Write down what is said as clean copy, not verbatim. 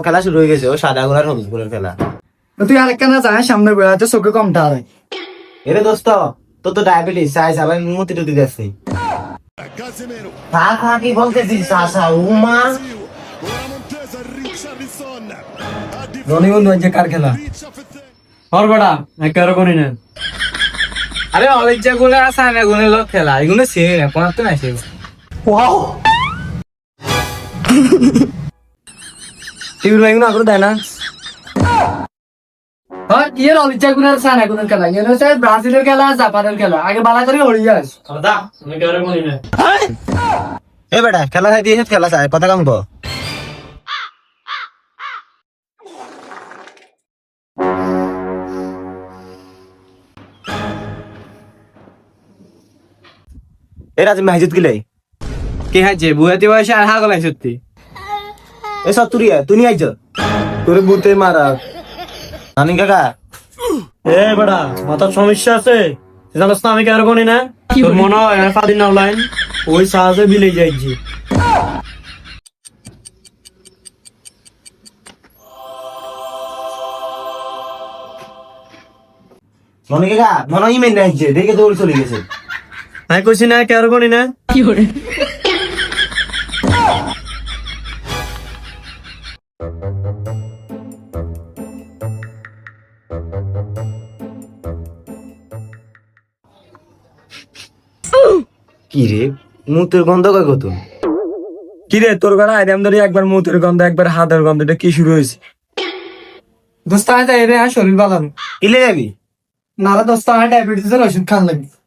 খেলা শুরু হয়ে গেছে, ও সাদা গুলার হলুদ গুলার খেলা। তুই আরেকখানা যায় সামনে বেড়াতে চোখে কমটা হয়। এরে দোস্ত, তোর তো ডায়াবেটিস, চাই সবাই মতি টুতি যাচ্ছে। খা কি বলতেছিস চাচা? উমা রনি বন্ধু যে কার খেলা হর বেড়া একেবারে করি না। আরে অলিজ্জা গুলো আছে না, এগুলো লোক খেলা, এগুলো চিনি না, কোনো তো নাই সেগুলো। ওয়াও টিভির ভাই এগুলো দেয় না। হ্যাঁ ইয়ের অলিচা গুনার সানা গুনার খেলা, ইয়ে হচ্ছে ব্রাজিলের খেলা, জাপানের খেলা। আগে বালা করে হয়ে যাস। এ বেটা খেলা খাই দিয়ে খেলা চাই কথা কাম কো। এ রাজ মাহিজুত গিলাই কে হাইছে বুয়াতে বয়সে আর হাগলাই সত্যি। এ সতুরিয়া তুই আইছ তোরে বুতে মারা নানি কাকা। এ বেটা মাথার সমস্যা আছে, জানাস না আমি কারো কোনি না। তোর মনে হয় ফাদিন না লাইন ওই সাহায্যে বিলে যাইছি। নানি কাকা মনে হয় ইমেন আইছে, দেখে দৌড় চলে গেছে। আমি কইছি না কারো কোনি না। কি রে মুতের গন্ধ কয় কত? কি রে তোর গলা আইরাম ধরে একবার মুতের গন্ধ একবার হাতের গন্ধ, এটা কি শুরু হয়েছে? দোস্ত আয় রে শরীর ভালো ইলে যাবি? নারা দোস্ত আয় ডায়াবেটিসের ওষুধ খান লাগবে।